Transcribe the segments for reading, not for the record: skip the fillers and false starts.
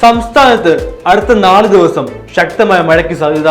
സംസ്ഥാനത്ത് അടുത്ത 4 ദിവസം ശക്തമായ മഴയ്ക്ക് സാധ്യത.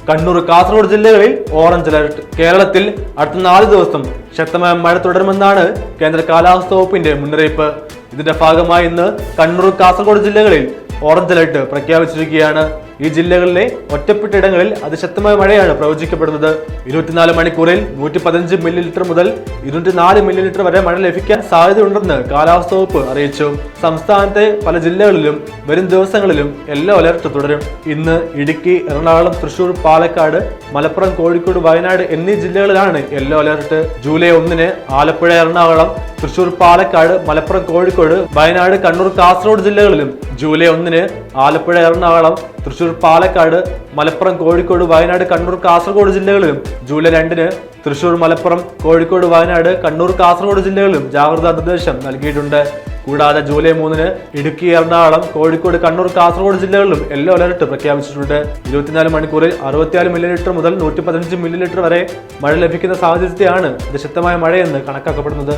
കണ്ണൂർ, കാസർഗോഡ് ജില്ലകളിൽ ഓറഞ്ച് അലർട്ട്. കേരളത്തിൽ അടുത്ത 4 ദിവസം ശക്തമായ മഴ തുടരുമെന്നാണ് കേന്ദ്ര കാലാവസ്ഥാ വകുപ്പിന്റെ മുന്നറിയിപ്പ്. ഇതിന്റെ ഭാഗമായി ഇന്ന് കണ്ണൂർ, കാസർഗോഡ് ജില്ലകളിൽ ഓറഞ്ച് അലർട്ട് പ്രഖ്യാപിച്ചിരിക്കുകയാണ്. ഈ ജില്ലകളിലെ ഒറ്റപ്പെട്ട ഇടങ്ങളിൽ അതിശക്തമായ മഴയാണ് പ്രവചിക്കപ്പെടുന്നത്. 24 മണിക്കൂറിൽ 115 മില്ലിലിറ്റർ മുതൽ 204 മില്ലിലിറ്റർ വരെ മഴ ലഭിക്കാൻ സാധ്യതയുണ്ടെന്ന് കാലാവസ്ഥാ വകുപ്പ് അറിയിച്ചു. സംസ്ഥാനത്തെ പല ജില്ലകളിലും വരും ദിവസങ്ങളിലും യെല്ലോ അലർട്ട് തുടരും. ഇന്ന് ഇടുക്കി, എറണാകുളം, തൃശൂർ, പാലക്കാട്, മലപ്പുറം, കോഴിക്കോട്, വയനാട് എന്നീ ജില്ലകളിലാണ് yellow alert. July 1 Alappuzha, Ernakulam, Thrissur, Palakkad, Malappuram, Kozhikode, Wayanad, Kannur, Kasaragod ജില്ലകളിലും ജൂലൈ 1 ആലപ്പുഴ, എറണാകുളം, തൃശൂർ, പാലക്കാട്, മലപ്പുറം, കോഴിക്കോട്, വയനാട്, കണ്ണൂർ, കാസർഗോഡ് ജില്ലകളിലും ജൂലൈ 2 തൃശൂർ, മലപ്പുറം, കോഴിക്കോട്, വയനാട്, കണ്ണൂർ, കാസർഗോഡ് ജില്ലകളിലും ജാഗ്രതാ നിർദ്ദേശം നൽകിയിട്ടുണ്ട്. കൂടാതെ ജൂലൈ 3 ഇടുക്കി, എറണാകുളം, കോഴിക്കോട്, കണ്ണൂർ, കാസർഗോഡ് ജില്ലകളിലും യെല്ലോ അലർട്ട് പ്രഖ്യാപിച്ചിട്ടുണ്ട്. 24 മണിക്കൂറിൽ 64 മില്ലിലിറ്റർ മുതൽ 115 മില്ലിലിറ്റർ വരെ മഴ ലഭിക്കുന്ന സാഹചര്യത്തെയാണ് അതിശക്തമായ മഴയെന്ന് കണക്കാക്കപ്പെടുന്നത്.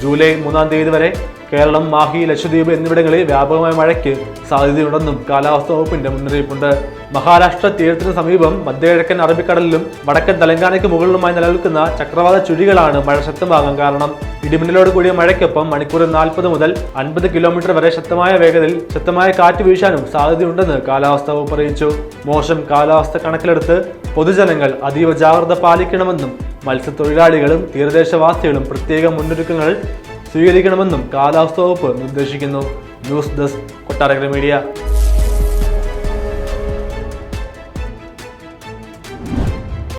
ജൂലൈ 3 വരെ കേരളം, മാഹി, ലക്ഷദ്വീപ് എന്നിവിടങ്ങളിൽ വ്യാപകമായ മഴയ്ക്ക് സാധ്യതയുണ്ടെന്നും കാലാവസ്ഥാ വകുപ്പിന്റെ മുന്നറിയിപ്പുണ്ട്. മഹാരാഷ്ട്ര തീരത്തിന് സമീപം മധ്യകിഴക്കൻ അറബിക്കടലിലും വടക്കൻ തെലങ്കാനയ്ക്ക് മുകളിലുമായി നിലനിൽക്കുന്ന ചക്രവാത ചുഴികളാണ് മഴ ശക്തമാകാൻ കാരണം. ഇടിമിന്നലോട് കൂടിയ മഴയ്ക്കൊപ്പം മണിക്കൂറിൽ 40 മുതൽ 50 കിലോമീറ്റർ വരെ ശക്തമായ വേഗതയിൽ ശക്തമായ കാറ്റ് വീശാനും സാധ്യതയുണ്ടെന്ന് കാലാവസ്ഥാ വകുപ്പ് അറിയിച്ചു. മോശം കാലാവസ്ഥ കണക്കിലെടുത്ത് പൊതുജനങ്ങൾ അതീവ ജാഗ്രത പാലിക്കണമെന്നും മത്സ്യത്തൊഴിലാളികളും തീരദേശവാസികളും പ്രത്യേക മുന്നൊരുക്കങ്ങൾ സ്വീകരിക്കണമെന്നും കാലാവസ്ഥാ വകുപ്പ് നിർദ്ദേശിക്കുന്നു. News desk, Kottarakkara media.